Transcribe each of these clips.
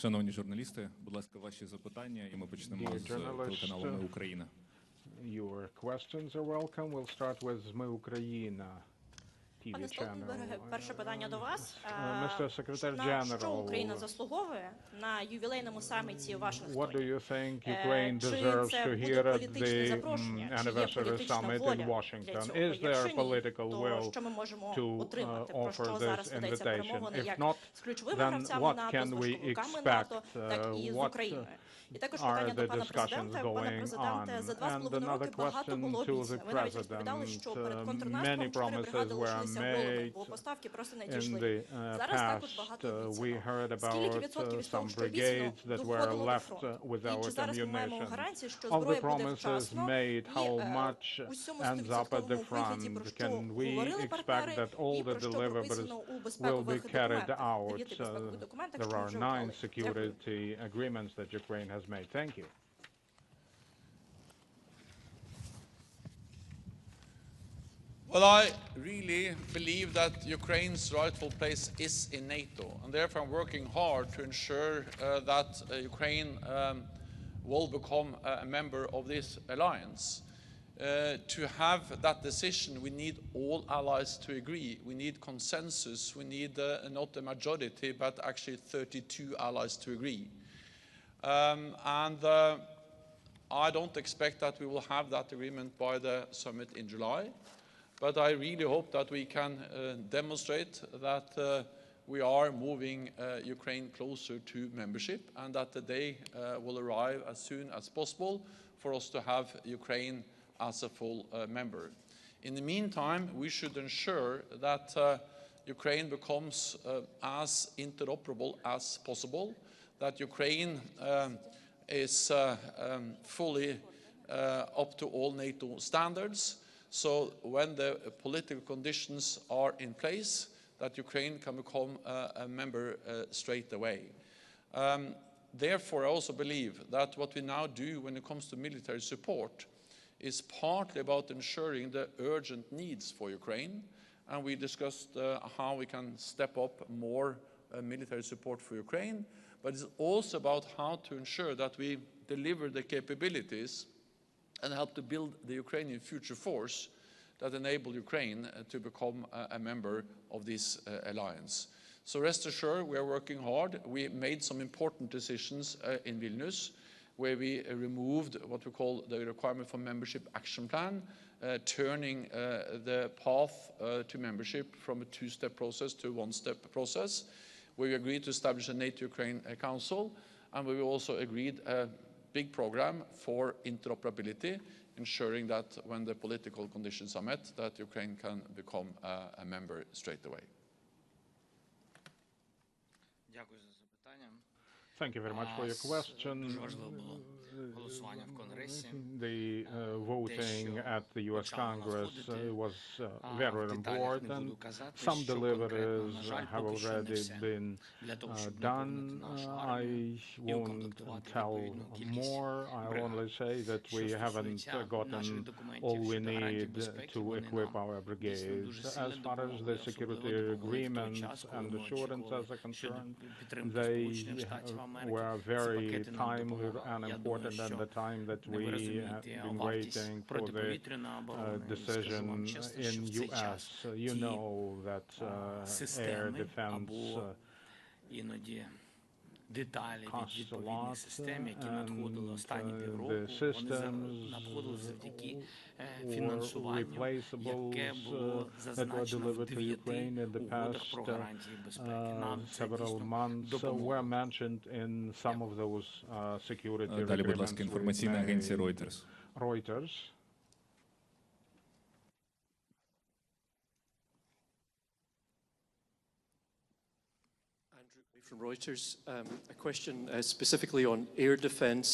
Шановні журналісти, будь ласка, ваші запитання, і ми почнемо з телеканалу «Ми Україна». Your questions are welcome. We'll start with «Ми Україна». Пане Столтенберге, перше питання до вас. Mr. Secretary На що General, Україна заслуговує на ювілейному саміті у Вашингтоні? what do you think Ukraine deserves to hear at the anniversary summit in Washington? Is there a political will to offer this invitation? If not, then what can we expect? What are the discussions going on? And another question to the President. Many promises were made in the past. We heard about some brigades that were left without ammunition. Of the promises made, how much ends up at the front? Can we expect that all the deliverables will be carried out? There are 9 security agreements that Ukraine has made. Thank you. Well, I really believe that Ukraine's rightful place is in NATO, and therefore I'm working hard to ensure that Ukraine will become a member of this alliance. To have that decision, we need all allies to agree. We need consensus. We need not a majority, but actually 32 allies to agree. I don't expect that we will have that agreement by the summit in July. But I really hope that we can demonstrate that we are moving Ukraine closer to membership, and that the day will arrive as soon as possible for us to have Ukraine as a full member. In the meantime, we should ensure that Ukraine becomes as interoperable as possible, that Ukraine is fully up to all NATO standards. So when the political conditions are in place, that Ukraine can become a member straight away. Therefore, I also believe that what we now do when it comes to military support is partly about ensuring the urgent needs for Ukraine. And we discussed how we can step up more military support for Ukraine. But it's also about how to ensure that we deliver the capabilities and help to build the Ukrainian future force that enable Ukraine to become a member of this alliance. So rest assured, we are working hard. We made some important decisions in Vilnius, where we removed what we call the requirement for membership action plan, turning the path to membership from a 2-step process to a 1-step process. We agreed to establish a NATO-Ukraine Council, and we also agreed a big program for interoperability, ensuring that when the political conditions are met, that Ukraine can become a member straight away. Thank you very much for your question. The voting at the U.S. Congress was very important. Some deliveries have already been done. I won't tell more. I'll only say that we haven't gotten all we need to equip our brigades. As far as the security agreements and assurances are concerned, they were very timely and important at the time that we have been waiting for the decision in U.S. You know that air defense costs a lot, and the systems or replaceables that were delivered to Ukraine in the past several months were mentioned in some of those security agreements. Далі, будь ласка, інформаційна агенція Reuters. From Reuters, a question specifically on air defense.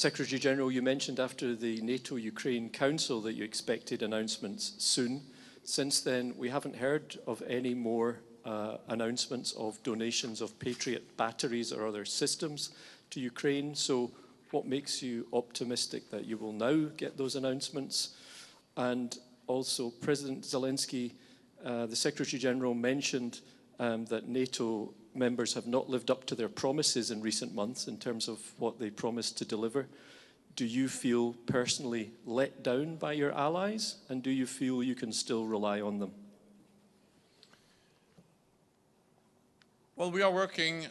Secretary General, you mentioned after the NATO-Ukraine Council that you expected announcements soon. Since then, we haven't heard of any more announcements of donations of Patriot batteries or other systems to Ukraine. So what makes you optimistic that you will now get those announcements? And also, President Zelenskyy, the Secretary General mentioned that NATO members have not lived up to their promises in recent months in terms of what they promised to deliver. Do you feel personally let down by your allies, and do you feel you can still rely on them? Well, we are working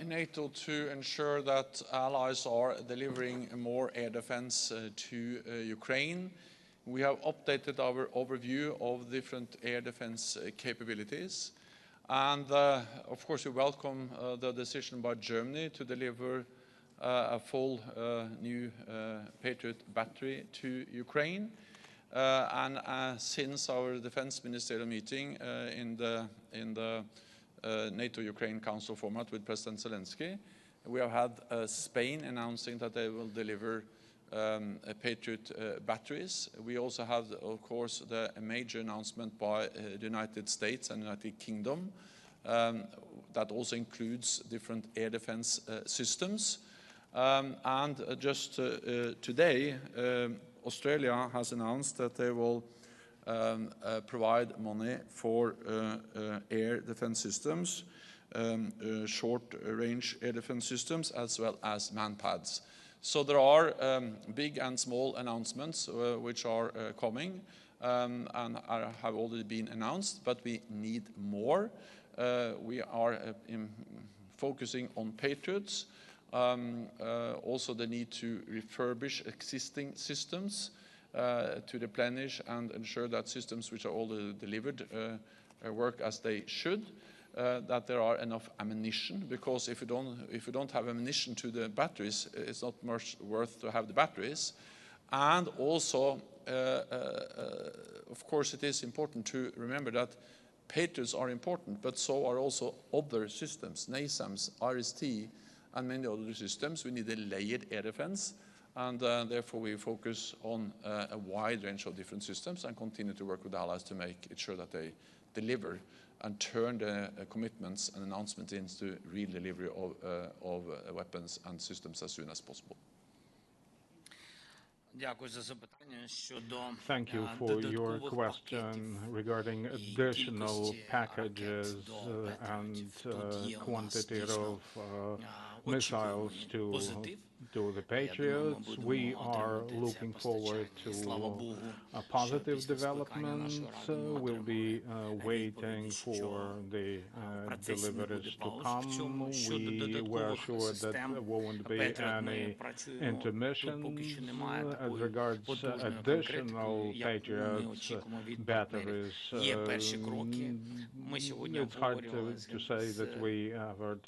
in NATO to ensure that allies are delivering more air defense to Ukraine. We have updated our overview of different air defense capabilities. And of course, we welcome the decision by Germany to deliver a full new Patriot battery to Ukraine. And since our defense ministerial meeting in the NATO-Ukraine Council format with President Zelenskyy, we have had Spain announcing that they will deliver Patriot batteries. We also have, of course, the major announcement by the United States and United Kingdom that also includes different air defense systems. And just today, Australia has announced that they will provide money for air defense systems, short-range air defense systems, as well as manpads. So there are big and small announcements which are coming and have already been announced, but we need more. We are focusing on Patriots, also the need to refurbish existing systems, to replenish and ensure that systems which are already delivered work as they should. That there are enough ammunition, because if you don't have ammunition to the batteries, it's not much worth to have the batteries. And also, of course, it is important to remember that Patriots are important, but so are also other systems, NASAMS, RST, and many other systems. We need a layered air defense, and therefore we focus on a wide range of different systems and continue to work with allies to make it sure that they deliver and turn the commitments and announcements into real delivery of weapons and systems as soon as possible. Thank you for your question regarding additional packages and quantity of missiles to the Patriots. We are looking forward to a positive development. We'll be waiting for the deliveries to come. We were sure that there won't be any intermissions. As regards additional Patriots batteries, it's hard to say that we have heard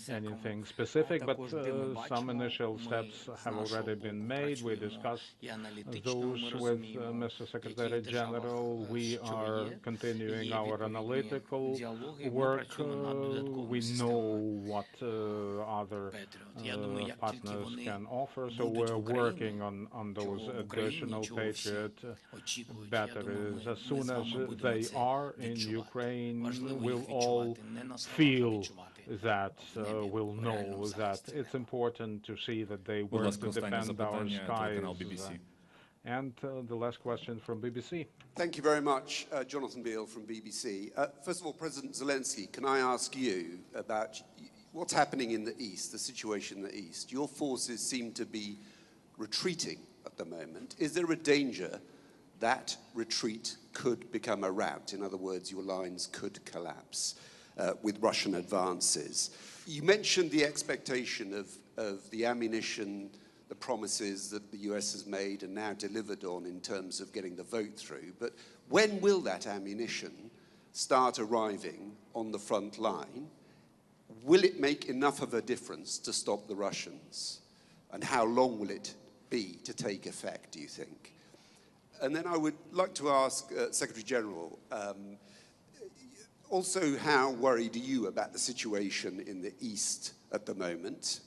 anything specific, but some initial steps have already been made. We discussed those with Mr. Secretary General. We are continuing our analytical work. We know what other partners can offer, so we're working on those additional Patriot batteries. As soon as they are in Ukraine, we'll all feel that, we'll know that it's important to see that they work to defend our skies. And the last question from BBC. Thank you very much, Jonathan Beale from BBC. First of all, President Zelenskyy, can I ask you about what's happening in the East, the situation in the East? Your forces seem to be retreating at the moment. Is there a danger that retreat could become a rout? In other words, your lines could collapse with Russian advances. You mentioned the expectation of the ammunition, the promises that the US has made and now delivered on in terms of getting the vote through. But when will that ammunition start arriving on the front line? Will it make enough of a difference to stop the Russians? And how long will it be to take effect, do you think? And then I would like to ask Secretary General, also, how worried are you about the situation in the East at the moment?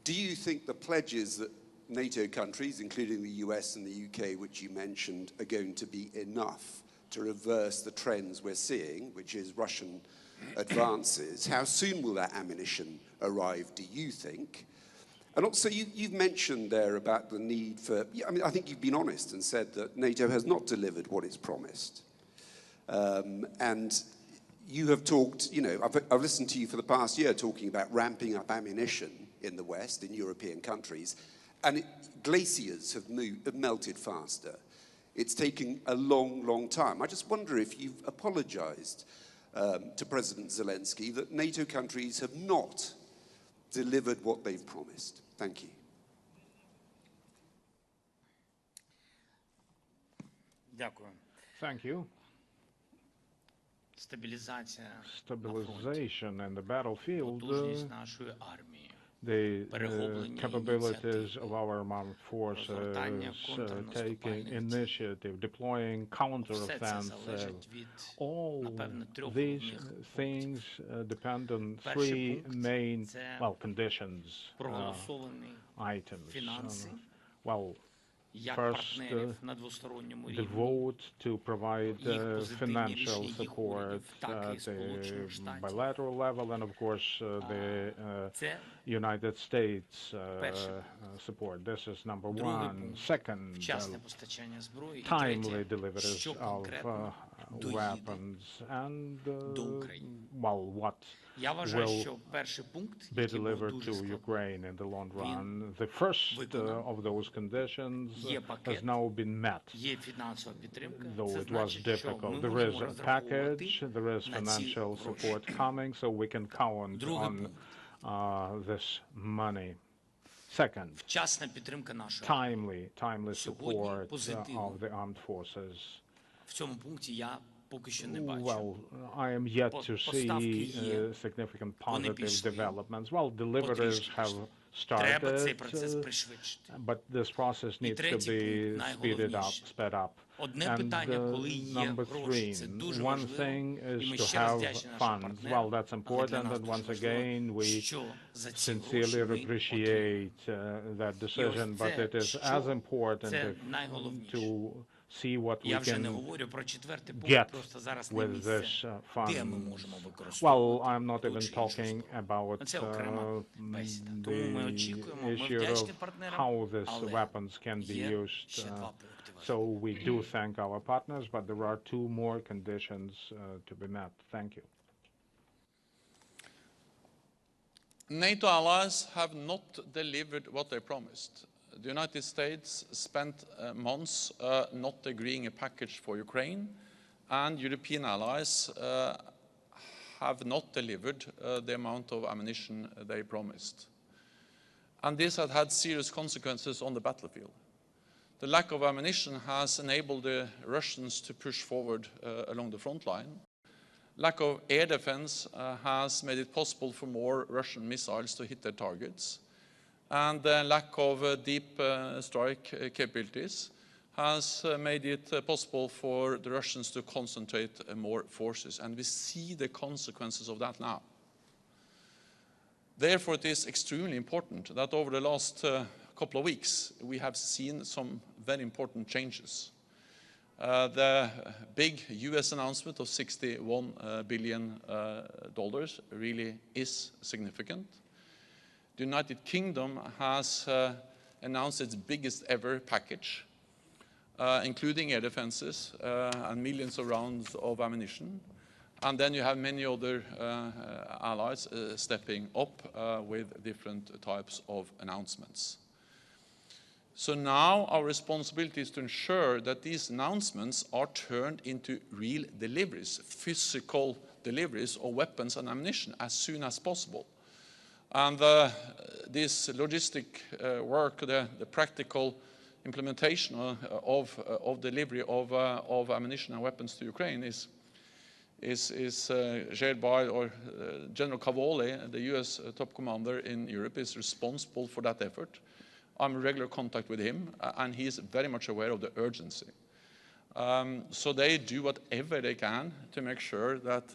Do you think the pledges that NATO countries, including the US and the UK, which you mentioned, are going to be enough to reverse the trends we're seeing, which is Russian advances? How soon will that ammunition arrive, do you think? And also, you've mentioned there about the need for, I mean, I think you've been honest and said that NATO has not delivered what it's promised. And you have talked, you know, I've listened to you for the past year talking about ramping up ammunition in the West, in European countries, and glaciers have melted faster. It's taking a long, long time. I just wonder if you've apologized to President Zelenskyy that NATO countries have not delivered what they've promised. Thank you. Дякую. Thank you. Stabilization in the battlefield, потужність нашої армії, the capabilities of our armed forces, taking initiative, deploying counteroffensive. All these things depend on three main, conditions, items. First, the vote to provide financial support at the bilateral level, and of course the United States support. This is number one. Second, timely deliveries of weapons, and what will be delivered to Ukraine in the long run. The first of those conditions has now been met, though it was difficult. There is a package, there is financial support coming, so we can count on this money. Second, timely support of the armed forces. Well, I am yet to see significant positive developments. Well, deliveries have started, but this process needs to be sped up. And number three, one thing is to have funds. Well, that's important, and once again, we sincerely appreciate that decision, but it is as important to see what we can get with this fund. Well, I'm not even talking about the issue of how these weapons can be used. So we do thank our partners, but there are two more conditions to be met. Thank you. NATO allies have not delivered what they promised. The United States spent months not agreeing a package for Ukraine, and European allies have not delivered the amount of ammunition they promised. And this has had serious consequences on the battlefield. The lack of ammunition has enabled the Russians to push forward along the front line. Lack of air defense has made it possible for more Russian missiles to hit their targets. And the lack of deep strike capabilities has made it possible for the Russians to concentrate more forces. And we see the consequences of that now. Therefore, it is extremely important that over the last couple of weeks, we have seen some very important changes. The big US announcement of $61 billion really is significant. The United Kingdom has announced its biggest ever package, including air defenses and millions of rounds of ammunition. And then you have many other allies stepping up with different types of announcements. So now our responsibility is to ensure that these announcements are turned into real deliveries, physical deliveries of weapons and ammunition as soon as possible. And this logistic work, the practical implementation of delivery of ammunition and weapons to Ukraine is shared by, or General Cavoli, the US top commander in Europe, is responsible for that effort. I'm in regular contact with him, and he is very much aware of the urgency. So they do whatever they can to make sure that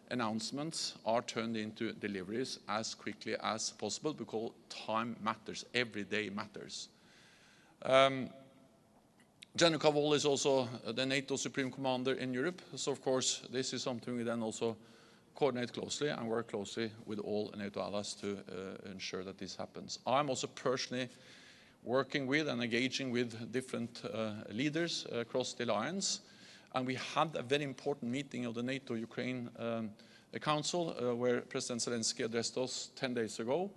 announcements are turned into deliveries as quickly as possible, because time matters, every day matters. General Cavoli is also the NATO Supreme Commander in Europe, so of course this is something we then also coordinate closely and work closely with all NATO allies to ensure that this happens. I'm also personally working with and engaging with different leaders across the alliance, And we had a very important meeting of the NATO-Ukraine Council where President Zelenskyy addressed us 10 days ago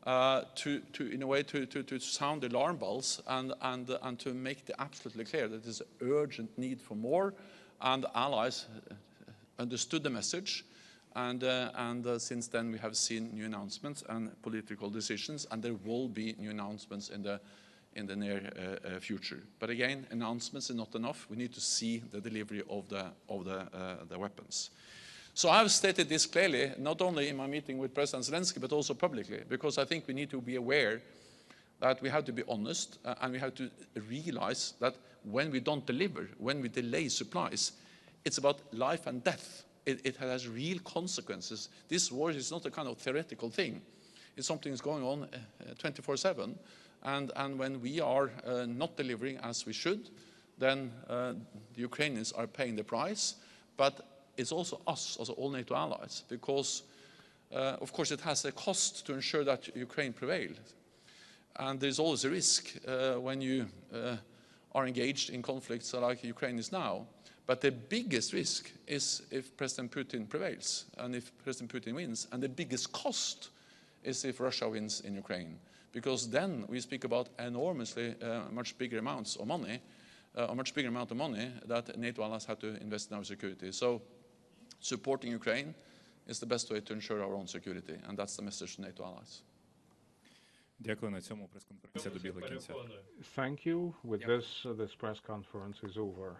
in a way to sound the alarm bells and to make it absolutely clear that there's an urgent need for more, and allies understood the message. And since then we have seen new announcements and political decisions, and there will be new announcements in the near future. But again, announcements are not enough. We need to see the delivery of the weapons. So I have stated this clearly, not only in my meeting with President Zelenskyy, but also publicly, because I think we need to be aware that we have to be honest, and we have to realize that when we don't deliver, when we delay supplies, it's about life and death. It has real consequences. This war is not a kind of theoretical thing. It's something that's going on 24/7. And when we are not delivering as we should, then the Ukrainians are paying the price. But it's also us, also all NATO allies, because, of course, it has a cost to ensure that Ukraine prevails. And there's always a risk when you are engaged in conflicts like Ukraine is now. But the biggest risk is if President Putin prevails, and if President Putin wins. And the biggest cost is if Russia wins in Ukraine. Because then we speak about enormously much bigger amounts of money, a much bigger amount of money that NATO allies have to invest in our security. So supporting Ukraine is the best way to ensure our own security, and that's the message to NATO allies. Дякую. На цьому прес-конференція добігла кінця. Thank you. With this, this press conference is over.